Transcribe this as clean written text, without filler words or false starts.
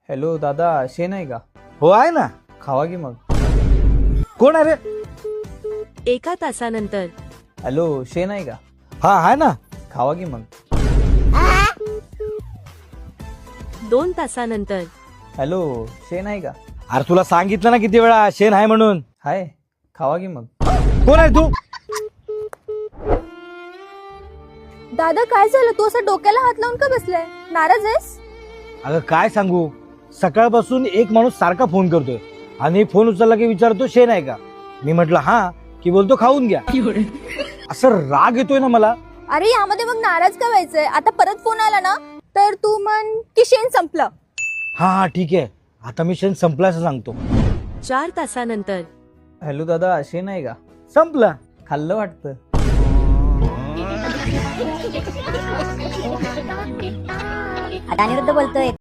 Hello दादा, शेण आहे का? हो आहे ना. खावा की मग. कोण आहे रे? 1 तासानंतर. हॅलो, शेण आहे का? हा आहे ना. खावा की मग. 2 तासानंतर. हॅलो, शेण आहे का? अरे तुला सांगितलं ना किती वेळा शेण आहे म्हणून. हाय, खावा की मग. कोण आहे तू? दादा काय झालं? तू असं डोक्याला हात लावून का बसलाय? नाराज आहेस? अगं काय सांगू, सकाळपासून एक माणूस सारखा फोन करतोय आणि फोन उचलला की विचारतो शेण आहे का. मी म्हटलं हा, की बोलतो खाऊन घ्या. असं राग येतोय ना मला. अरे यामध्ये मग नाराज का व्हायचंय? आता परत फोन आला ना तर तू म्हण की शेण संपलं. हा हा ठीक आहे, आता मी शेण संपलं असं सांगतो. 4 तासानंतर. हॅलो दादा, शेण आहे का? संपलं. खाल्लं वाटतं. आता अनिरुद्ध बोलतोय.